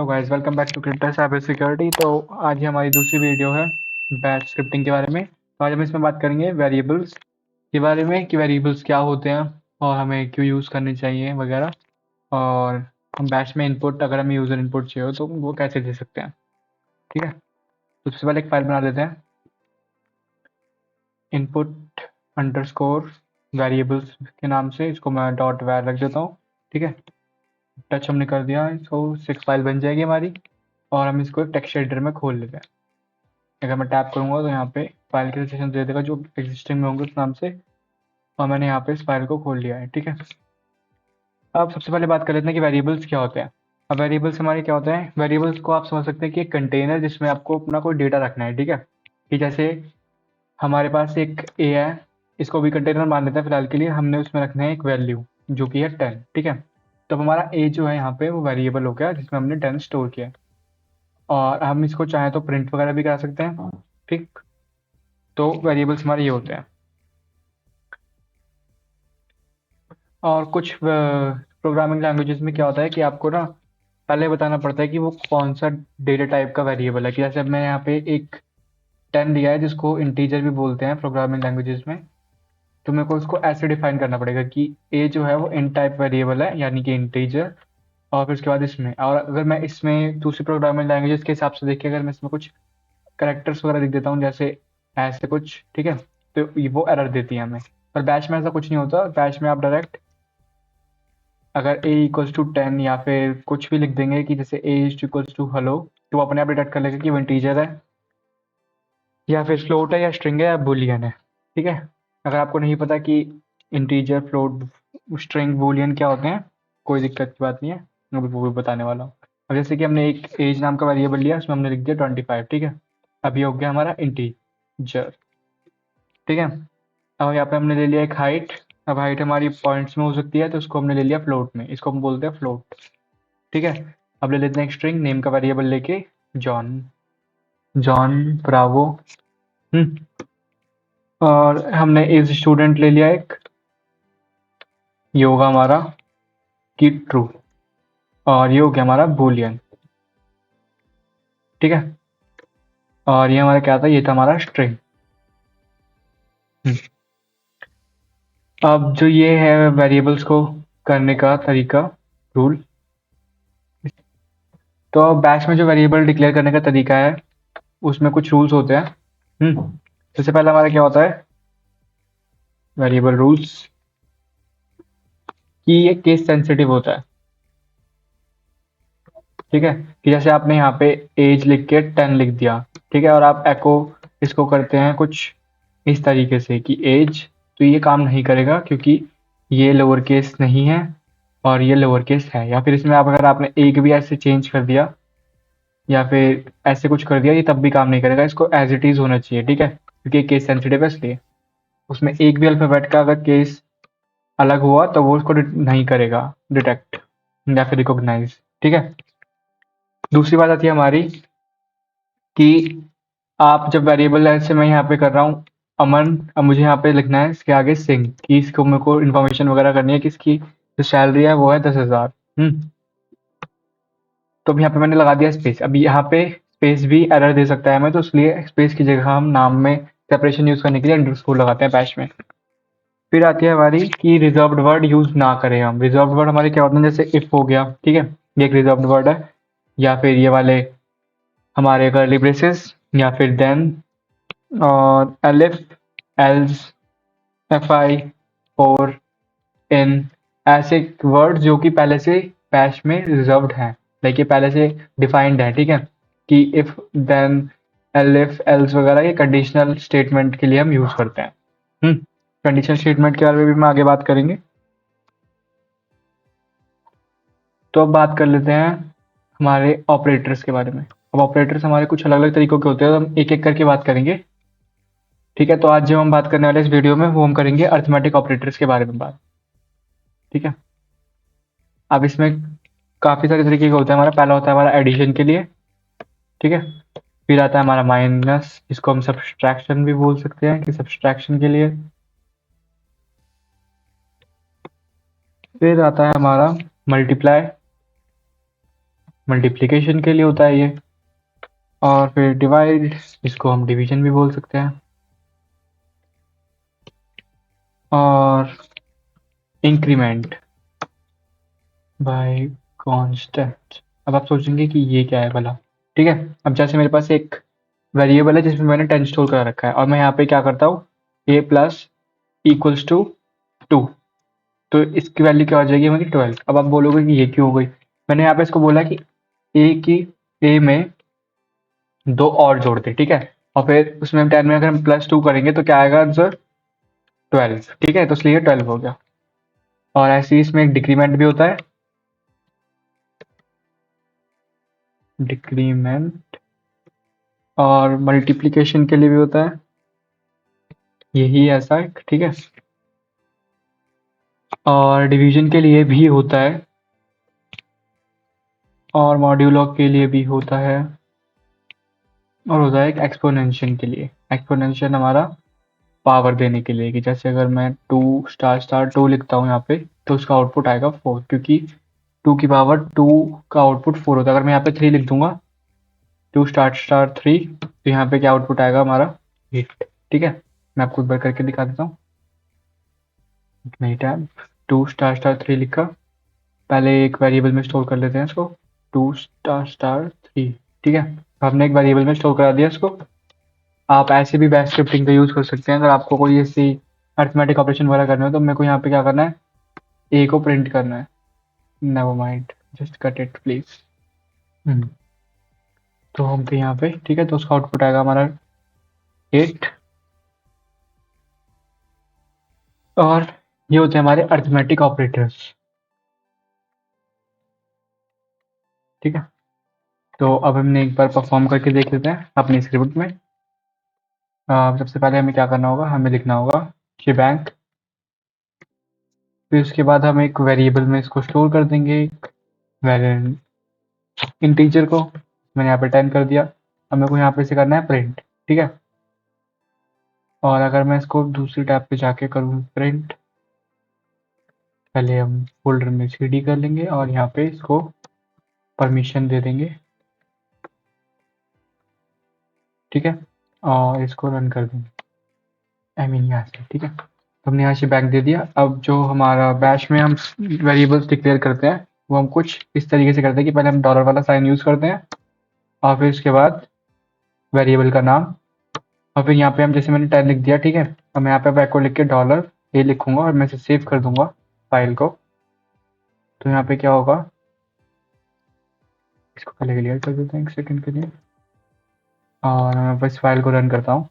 Hello guys, welcome back to crypto cyber security. तो आज ही हमारी दूसरी वीडियो है बैच स्क्रिप्टिंग के बारे में। तो आज हम इसमें बात करेंगे वेरिएबल्स के बारे में कि वेरिएबल्स क्या होते हैं और हमें क्यों यूज़ करने चाहिए वगैरह। और हम बैच में इनपुट, अगर हमें यूज़र इनपुट चाहिए हो तो वो कैसे दे सकते हैं। ठीक है, तो सबसे पहले एक फाइल बना देते हैं, इनपुट अंडरस्कोर वेरिएबल्स के नाम से। इसको मैं डॉट वैर रख देता हूँ। ठीक है, टच हमने कर दिया, इसको 6 फाइल बन जाएगी हमारी। और हम इसको एक टेक्स्ट एडिटर में खोल लेते हैं। अगर मैं टैप करूँगा तो यहाँ पे फाइल के सेशन दे देगा जो एग्जिस्टिंग में होंगे उस नाम से। और मैंने यहाँ पे इस फाइल को खोल लिया है। ठीक है, अब सबसे पहले बात कर लेते हैं कि वेरिएबल्स क्या होते हैं। अब वेरिएबल्स हमारे क्या होते हैं। वेरिएबल्स को आप समझ सकते हैं कि एक कंटेनर जिसमें आपको अपना कोई डेटा रखना है। ठीक है, कि जैसे हमारे पास एक ए है, इसको भी कंटेनर मान लेते हैं फिलहाल के लिए। हमने उसमें रखना है एक वैल्यू जो कि है 10। ठीक है, तो हमारा ए जो है यहाँ पे वो वेरिएबल हो गया जिसमें हमने 10 स्टोर किया है। और हम इसको चाहें तो प्रिंट वगैरह भी करा सकते हैं। ठीक, तो वेरिएबल्स हमारे ये होते हैं। और कुछ प्रोग्रामिंग लैंग्वेजेस में क्या होता है कि आपको ना पहले बताना पड़ता है कि वो कौन सा डेटा टाइप का वेरिएबल है। कि जैसे अब मैं यहाँ पे एक 10 दिया है जिसको इंटीजर भी बोलते हैं प्रोग्रामिंग लैंग्वेजेस में। तो मेरे को उसको ऐसे डिफाइन करना पड़ेगा कि ए जो है वो int टाइप वेरिएबल है, यानी कि इंटीजर। और फिर उसके बाद इसमें, और अगर मैं इसमें दूसरी प्रोग्रामिंग लैंग्वेजेस के हिसाब से देखिए, अगर मैं इसमें कुछ करेक्टर्स वगैरह लिख देता हूँ जैसे ऐसे कुछ, ठीक है, तो वो एरर देती है हमें। पर बैच में ऐसा कुछ नहीं होता। बैच में आप डायरेक्ट अगर a इक्वल्स टू 10 या फिर कुछ भी लिख देंगे कि जैसे a इक्वल्स टू हेलो, तो वो अपने आप डिटेक्ट कर लेगा कि वो इंटीजर है या फिर फ्लोट है या स्ट्रिंग है या बूलियन है। ठीक है, अगर आपको नहीं पता कि इंटीजर, फ्लोट, स्ट्रिंग, बूलियन क्या होते हैं, कोई दिक्कत की बात नहीं है, मैं वो भी बताने वाला हूँ। अब जैसे कि हमने एक एज नाम का वेरिएबल लिया, उसमें हमने लिख दिया 25। ठीक है, अब ये हो गया हमारा इंटीजर। ठीक है, अब यहाँ पे हमने ले लिया एक हाइट। अब हाइट हमारी पॉइंट्स में हो सकती है, तो उसको हमने ले लिया फ्लोट में, इसको हम बोलते हैं फ्लोट। ठीक है, अब ले लेते हैं एक स्ट्रिंग नेम का वेरिएबल लेके, जॉन, जॉन ब्रावो। और हमने इज स्टूडेंट ले लिया एक, ये होगा हमारा की ट्रू। और ये हो गया हमारा बूलियन। ठीक है, और ये हमारा क्या था, ये था हमारा स्ट्रिंग। अब जो ये है वेरिएबल्स को करने का तरीका, रूल। तो बैश में जो वेरिएबल डिक्लेयर करने का तरीका है उसमें कुछ रूल्स होते हैं। सबसे पहला हमारा क्या होता है, वेरिएबल रूल्स, कि ये केस सेंसिटिव होता है। ठीक है, कि जैसे आपने यहाँ पे एज लिख के 10 लिख दिया, ठीक है, और आप एको इसको करते हैं कुछ इस तरीके से कि एज, तो ये काम नहीं करेगा क्योंकि ये लोअर केस नहीं है और ये लोअर केस है। या फिर इसमें आप अगर आपने एक भी ऐसे चेंज कर दिया या फिर ऐसे कुछ कर दिया, ये तब भी काम नहीं करेगा। इसको एज इट इज होना चाहिए। ठीक है, क्योंकि केस सेंसिटिव है इसलिए उसमें एक भी अल्फाबेट का अगर केस अलग हुआ तो वो उसको नहीं करेगा डिटेक्ट या फिर रिकॉग्नाइज। ठीक है, दूसरी बात आती है हमारी कि आप जब वेरिएबल ऐसे मैं यहाँ पे कर रहा हूँ अमन, अब मुझे यहाँ पे लिखना है इसके आगे सिंह, कि इसको मेरे को इन्फॉर्मेशन वगैरह करनी है कि इसकी जो सैलरी है वो है 10,000। तो अब यहाँ पे मैंने लगा दिया स्पेस। अब यहाँ पे स्पेस भी एरर दे सकता है हमें, तो इसलिए स्पेस की जगह हम नाम में सेपरेशन यूज करने के लिए अंडरस्कोर लगाते हैं बैश में। फिर आती है हमारी कि रिजर्व्ड वर्ड यूज ना करें हम। रिजर्व्ड वर्ड हमारे क्या होते हैं, जैसे इफ हो गया, ठीक है, ये एक रिजर्व्ड वर्ड है। या फिर ये वाले हमारे कर्ली ब्रेसेस, या फिर देन, और एलिफ, एल्स, एफ आई, और इन, ऐसे वर्ड जो कि पहले से बैश में रिजर्व्ड हैं, लाइक ये पहले से डिफाइंड है। ठीक है, कि इफ, देन, एलिफ, एल्स वगैरह ये कंडीशनल स्टेटमेंट के लिए हम यूज करते हैं। कंडीशनल स्टेटमेंट के बारे में भी हम आगे बात करेंगे। तो अब बात कर लेते हैं हमारे ऑपरेटर्स के बारे में। अब ऑपरेटर्स हमारे कुछ अलग अलग तरीकों के होते हैं, तो हम एक एक करके बात करेंगे। ठीक है, तो आज जो हम बात करने वाले इस वीडियो में वो हम करेंगे अर्थमेटिक ऑपरेटर्स के बारे में बात। ठीक है, अब इसमें काफ़ी सारे तरीके के होते हैं। हमारा पहला होता है हमारा एडिशन के लिए। ठीक है, फिर आता है हमारा माइनस, जिसको हम सब्सट्रैक्शन भी बोल सकते हैं कि सब्सट्रैक्शन के लिए। फिर आता है हमारा मल्टीप्लाई, मल्टीप्लिकेशन के लिए होता है ये। और फिर डिवाइड, इसको हम डिवीजन भी बोल सकते हैं। और इंक्रीमेंट बाय कांस्टेंट। अब आप सोचेंगे कि ये क्या है भला। ठीक है, अब जैसे मेरे पास एक वेरिएबल है जिसमें मैंने 10 स्टोर कर रखा है और मैं यहाँ पे क्या करता हूँ, a प्लस इक्वल्स टू 2, तो इसकी वैल्यू क्या हो जाएगी हमारी 12। अब आप बोलोगे कि ये क्यों हो गई। मैंने यहाँ पे इसको बोला कि a में दो और जोड़ दे, ठीक है, और फिर उसमें 10 में अगर हम +2 करेंगे तो क्या आएगा आंसर, 12। ठीक है, तो इसलिए 12 हो गया। और ऐसे ही इसमें एक डिक्रीमेंट भी होता है, डिक्रीमेंट। और मल्टीप्लिकेशन के लिए भी होता है, यही ऐसा है, ठीक है। और डिवीजन के लिए भी होता है, और मॉड्यूलो के लिए भी होता है, और होता है एक एक्सपोनेंशियल के लिए। एक्सपोनेंशियल हमारा पावर देने के लिए, कि जैसे अगर मैं 2 स्टार स्टार 2 लिखता हूँ यहाँ पे, तो उसका आउटपुट आएगा 4, क्योंकि 2 की पावर 2 का आउटपुट 4 होता है। अगर मैं यहाँ पे 3 लिख दूंगा, 2 स्टार स्टार 3, तो यहाँ पे क्या आउटपुट आएगा हमारा 8। ठीक है, मैं आपको एक बार करके दिखा देता हूँ। नई टैब, 2 स्टार स्टार 3 लिखा, पहले एक वेरिएबल में स्टोर कर लेते हैं इसको, 2 स्टार स्टार 3। ठीक है, तो हमने एक वेरिएबल में स्टोर करा दिया इसको। आप ऐसे भी बैश स्क्रिप्टिंग का यूज़ कर सकते हैं। अगर आपको कोई ऐसी अरिथमेटिक ऑपरेशन वगैरह करना हो, तो मेरे को यहाँ पे क्या करना है, ए को प्रिंट करना है। Never mind, just cut it please. तो हम थे यहाँ पे, ठीक है, तो उसका आउटपुट आएगा हमारा 8। और ये होते हैं हमारे अरिथमेटिक ऑपरेटर्स। ठीक है, तो अब हमने एक बार परफॉर्म करके देख लेते हैं अपनी स्क्रिप्ट में। सबसे पहले हमें क्या करना होगा, हमें लिखना होगा कि बैंक, फिर उसके बाद हम एक वेरिएबल में इसको स्टोर कर देंगे, इंटीजर को। मैंने यहाँ पे 10 कर दिया। अब मेरे को यहाँ पे से करना है प्रिंट। ठीक है, और अगर मैं इसको दूसरी टैब पे जाके करूँ प्रिंट, पहले हम फोल्डर में cd कर लेंगे और यहाँ पे इसको परमिशन दे देंगे। ठीक है, और इसको रन कर देंगे, आई मीन यहाँ से। ठीक है, तो हमने यहाँ से बैंक दे दिया। अब जो हमारा बैश में हम वेरिएबल्स डिक्लेयर करते हैं, वो हम कुछ इस तरीके से करते हैं कि पहले हम डॉलर वाला साइन यूज़ करते हैं, और फिर उसके बाद वेरिएबल का नाम, और फिर यहाँ पे हम, जैसे मैंने 10 लिख दिया, ठीक है, अब मैं यहाँ पे बैक को लिख के डॉलर ए लिखूंगा और मैं इसे सेव कर दूंगा फाइल को। तो यहाँ पे क्या होगा, इसको पहले क्लियर कर देते हैं 1 सेकंड के लिए, और मैं बस फाइल को रन करता हूँ।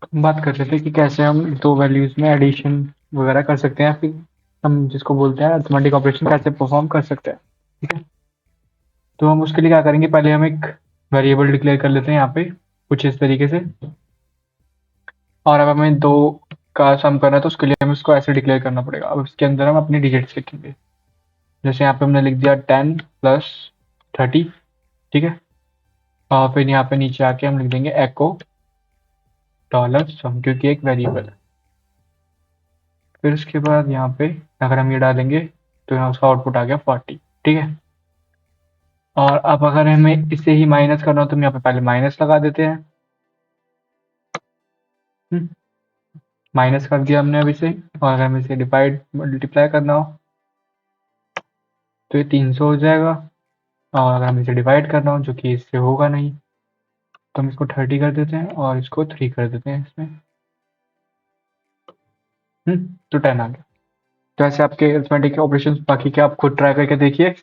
हम बात कर रहे थे कि कैसे हम दो वैल्यूज़ में एडिशन वगैरह कर सकते हैं, फिर हम जिसको बोलते हैं अरिथमेटिक ऑपरेशन कैसे परफॉर्म कर सकते हैं। ठीक है, तो हम उसके लिए क्या करेंगे, पहले हम एक वेरिएबल डिक्लेयर कर लेते हैं यहाँ पे कुछ इस तरीके से। और अब हमें 2 का सम करना है, तो उसके लिए हमें इसको ऐसे डिक्लेयर करना पड़ेगा। अब इसके अंदर हम अपनी डिजिट्स लिखेंगे, जैसे यहाँ पे हमने लिख दिया 10 + 30। ठीक है, और फिर यहाँ पे नीचे आके हम लिख देंगे एको $सम, क्योंकि एक वेरिएबल है। फिर उसके बाद यहाँ पे अगर हम ये डालेंगे, तो यहाँ उसका आउटपुट आ गया 40। ठीक है, और अब अगर हमें इसे ही माइनस करना हो, तो हम यहाँ पे पहले माइनस लगा देते हैं। माइनस कर दिया हमने अब इसे, और अगर हमें इसे डिवाइड मल्टीप्लाई करना हो, तो ये 300 हो जाएगा। और अगर हमें इसे डिवाइड करना हो, जो कि इससे होगा नहीं, तो हम इसको 30 कर देते हैं और इसको 3 कर देते हैं इसमें। तो 10 आ गया। तो ऐसे आपके अरिथमेटिक ऑपरेशंस बाकी के आप खुद ट्राई करके देखिए,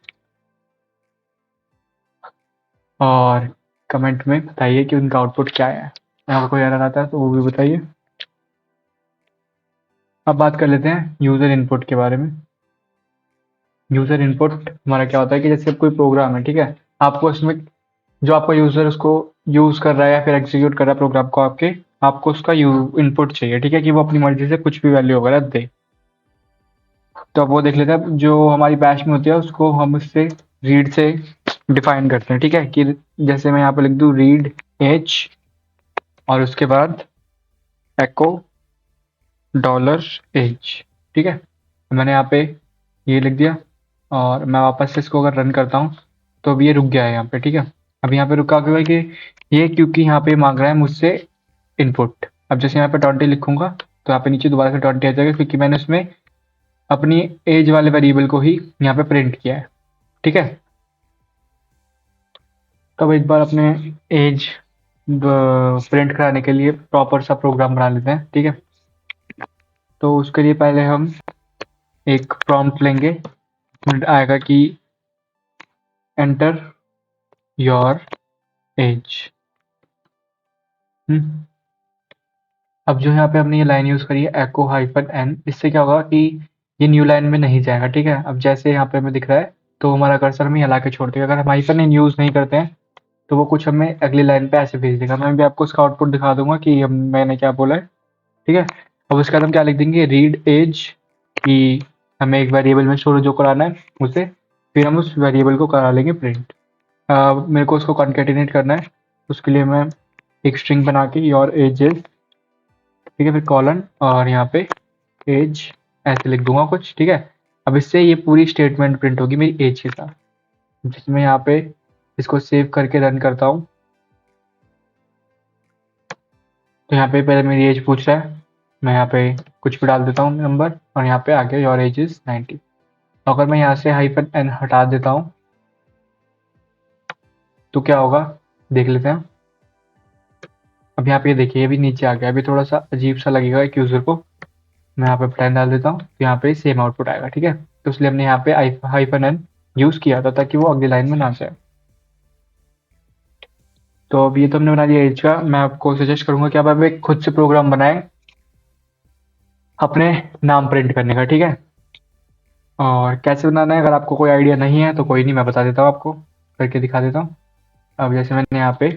और कमेंट में बताइए कि उनका आउटपुट क्या है। अगर कोई एरर आता है तो वो भी बताइए। अब बात कर लेते हैं यूज़र इनपुट के बारे में। यूज़र इनपुट हमारा क्या होता है कि जैसे कोई प्रोग्राम है, ठीक है, आपको इसमें जो आपका यूज़र उसको यूज़ कर रहा है या फिर एग्जीक्यूट कर रहा है प्रोग्राम को, आपको उसका इनपुट चाहिए, ठीक है, कि वो अपनी मर्जी से कुछ भी वैल्यू वगैरह दे। तो अब वो देख लेते हैं, जो हमारी बैश में होती है उसको हम इससे रीड से डिफाइन करते हैं। ठीक है, कि जैसे मैं यहाँ पे लिख दूँ रीड एज, और उसके बाद एको $एज। ठीक है, मैंने यहाँ पे ये लिख दिया, और मैं वापस से इसको अगर रन करता हूँ, तो अब ये रुक गया है यहाँ पे, ठीक है। अब यहाँ पे रुका क्यों है कि ये क्योंकि यहाँ पे मांग रहा है मुझसे इनपुट। अब जैसे यहाँ पे 20 लिखूंगा तो यहाँ पे नीचे दोबारा से 20 आ जाएगा, क्योंकि मैंने उसमें अपनी एज वाले वेरिएबल को ही यहाँ पे प्रिंट किया है, ठीक है। तो अब एक बार अपने एज प्रिंट कराने के लिए प्रॉपर सा प्रोग्राम बना लेते हैं, ठीक है। तो उसके लिए पहले हम एक प्रॉम्प्ट लेंगे, आएगा कि एंटर योर एज। अब जो यहाँ पे हमने ये लाइन यूज करी है echo -n, इससे क्या होगा कि ये न्यू लाइन में नहीं जाएगा, ठीक है। अब जैसे यहाँ पे हमें दिख रहा है तो हमारा कर्सर हमें हिला के छोड़ देगा। अगर हम -n यूज नहीं करते हैं तो वो कुछ हमें अगली लाइन पे ऐसे भेज देगा। मैं भी आपको उसका आउटपुट दिखा दूंगा कि मैंने क्या बोला है, ठीक है। अब उसके बाद हम क्या लिख देंगे, रीड एज, कि हमें एक वेरिएबल में स्टोर जो कराना है उसे, फिर हम उस वेरिएबल को करा लेंगे प्रिंट। मेरे को उसको कॉन्केटिनेट करना है, उसके लिए मैं एक स्ट्रिंग बना के योर एज इज, ठीक है, फिर कॉलन और यहाँ पे एज ऐसे लिख दूंगा कुछ, ठीक है। अब इससे ये पूरी स्टेटमेंट प्रिंट होगी मेरी एज के साथ, जिसमें यहाँ पे इसको सेव करके रन करता हूँ। तो यहाँ पे पहले मेरी एज पूछ रहा है, मैं यहाँ पे कुछ भी डाल देता हूँ नंबर, और यहाँ पे आगे योर एज इज 90। अगर मैं यहाँ से -n हटा देता हूँ तो क्या होगा देख लेते हैं। अब यहाँ पे देखिए ये भी नीचे आ गया। अभी थोड़ा सा अजीब सा लगेगा एक यूजर को। मैं यहाँ पे 10 डाल देता हूँ तो यहाँ पे सेम आउटपुट आएगा, ठीक है। तो इसलिए हमने यहाँ पे -n यूज किया था ताकि वो अगली लाइन में ना जाए। तो अब ये तो हमने बना दिया एज का। मैं आपको सजेस्ट करूंगा कि आप एक खुद से प्रोग्राम बनाएं अपने नाम प्रिंट करने का, ठीक है। और कैसे बनाना है अगर आपको कोई आइडिया नहीं है तो कोई नहीं, मैं बता देता हूँ आपको, करके दिखा देता हूँ। अब जैसे मैंने यहाँ पे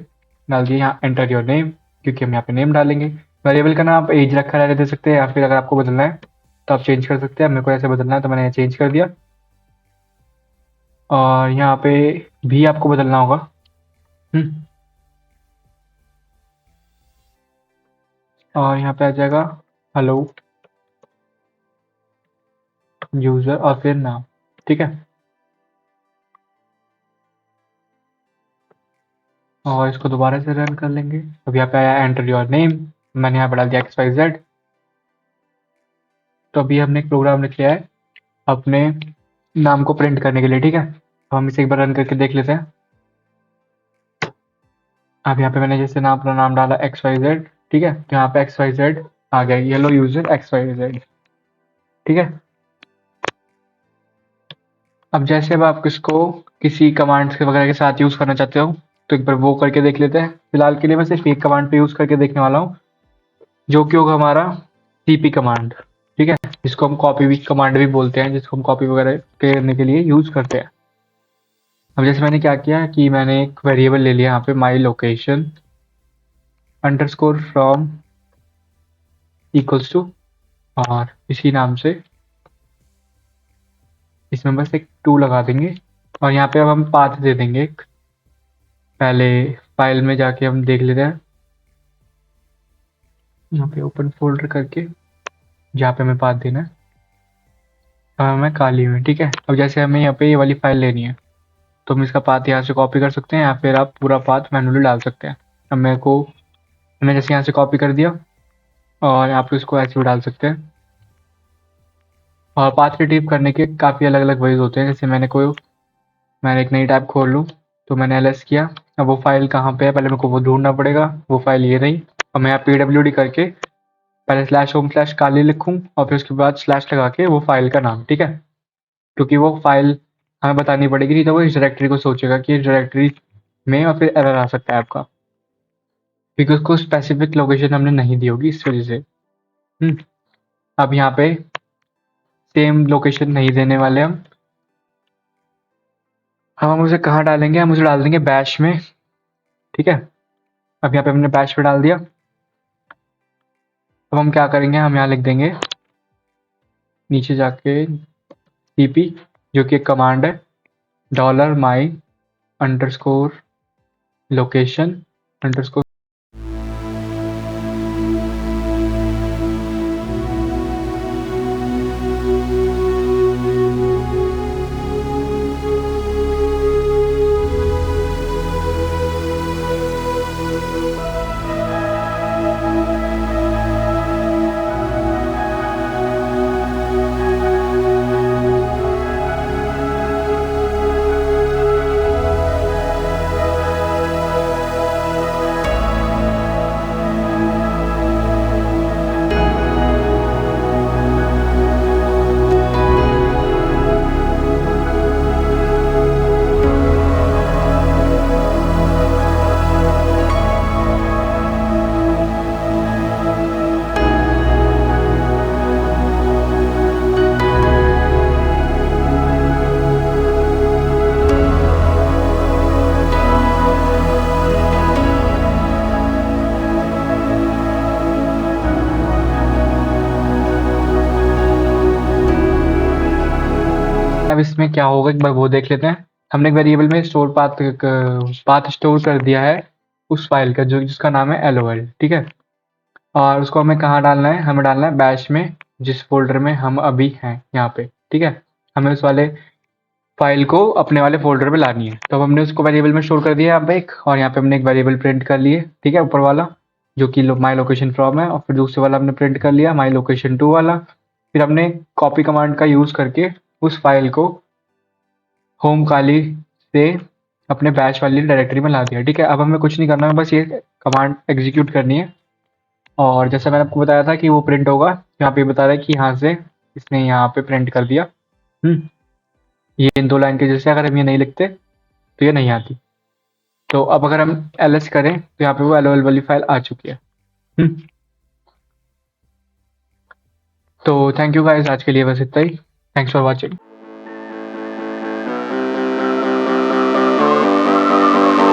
डाल दिया, यहाँ एंटर योर नेम, क्योंकि हम यहाँ पे नेम डालेंगे। वेरिएबल का नाम आप एज रखा रहने दे सकते हैं, या फिर अगर आपको बदलना है तो आप चेंज कर सकते हैं। मेरे को ऐसे बदलना है तो मैंने चेंज कर दिया। और यहाँ पे भी आपको बदलना होगा। और यहाँ पे आ जाएगा हेलो यूजर और फिर नाम, ठीक है। और इसको दोबारा से रन कर लेंगे। अब यहाँ पे आया एंटर योर नेम, मैंने यहाँ पे डाल दिया XYZ। तो अभी हमने एक प्रोग्राम लिख लिया है अपने नाम को प्रिंट करने के लिए, ठीक है। तो हम इसे एक बार रन करके देख लेते हैं। अब यहाँ पे मैंने जैसे नाम अपना नाम डाला XYZ, ठीक है। तो यहाँ पे XYZ आ गया, येलो यूजर XYZ, ठीक है। अब जैसे अब आप इसको किसी कमांड्स के वगैरह के साथ यूज करना चाहते हो तो एक बार वो करके देख लेते हैं। फिलहाल के लिए मैं सिर्फ एक कमांड पे यूज करके देखने वाला हूँ, जो कि होगा हमारा cp कमांड, ठीक है, जिसको हम कॉपी भी कमांड भी बोलते हैं, जिसको हम कॉपी वगैरह करने के लिए यूज करते हैं। अब जैसे मैंने क्या किया कि मैंने एक वेरिएबल ले लिया यहाँ पे my location underscore from equals to, और इसी नाम से इसमें बस एक 2 लगा देंगे। और यहाँ पे अब हम पाथ दे देंगे एक, पहले फाइल में जाके हम देख लेते हैं, यहाँ पे ओपन फोल्डर करके जहाँ पे हमें पाथ देना है, अब हमें काली में, ठीक है। अब जैसे हमें यहाँ पे ये वाली फाइल लेनी है तो हम इसका पाथ यहाँ से कॉपी कर सकते हैं, या फिर आप पूरा पाथ मैनुअली डाल सकते हैं। अब मैंने जैसे यहाँ से कॉपी कर दिया, और यहाँ पे इसको ऐसे भी डाल सकते हैं। और पाथ रिट्रीव करने के काफ़ी अलग अलग वेज होते हैं। जैसे मैंने एक नई टैब खोल लूँ तो मैंने ls किया। अब वो फाइल कहाँ पे है पहले मेरे को वो ढूंढना पड़ेगा। वो फाइल ये रही, और मैं यहाँ pwd करके पहले /home/काली लिखूँ और फिर उसके बाद स्लैश लगा के वो फाइल का नाम, ठीक है। क्योंकि वो फाइल हमें बतानी पड़ेगी, नहीं तो वो इस डायरेक्टरी को सोचेगा कि इस डायरेक्टरी में, और फिर एरर आ सकता है आपका, क्योंकि उसको स्पेसिफिक लोकेशन हमने नहीं दी होगी इस वजह से। अब यहाँ पे सेम लोकेशन नहीं देने वाले हम उसे कहाँ डालेंगे, हम उसे डाल देंगे बैश में, ठीक है। अब यहाँ पे हमने बैश पे डाल दिया। अब हम क्या करेंगे, हम यहाँ लिख देंगे नीचे जाके cp, जो कि एक कमांड है, $my_location_, इसमें क्या होगा एक बार वो देख लेते हैं। हमने एक वेरिएबल में स्टोर पाथ स्टोर कर दिया है उस फाइल का, जो जिसका नाम है LOL, ठीक है। और उसको हमें कहाँ डालना है, हमें डालना है बैश में, जिस फोल्डर में हम अभी हैं यहाँ पे, ठीक है। हमें उस वाले फाइल को अपने वाले फोल्डर में लानी है। तो अब हमने उसको वेरिएबल में स्टोर कर दिया यहाँ पे एक, और यहाँ पे हमने एक वेरिएबल प्रिंट कर लिए, ठीक है, ऊपर वाला जो कि माई लोकेशन फ्रॉम है, और फिर दूसरे वाला हमने प्रिंट कर लिया माई लोकेशन 2 वाला। फिर हमने कॉपी कमांड का यूज़ करके उस फाइल को होम खाली से अपने बैश वाली डायरेक्टरी में ला दिया, ठीक है। अब हमें कुछ नहीं करना है, बस ये कमांड एग्जीक्यूट करनी है। और जैसे मैंने आपको बताया था कि वो प्रिंट होगा, यहाँ पे बता रहा है कि यहाँ से इसने यहाँ पे प्रिंट कर दिया। ये इन 2 लाइन के जैसे अगर हम ये नहीं लिखते तो ये नहीं आती। तो अब अगर हम ls करें तो यहाँ पे वो LOL वाली फाइल आ चुकी है। तो थैंक यू गाइस, आज के लिए बस इतना ही। Thanks for watching.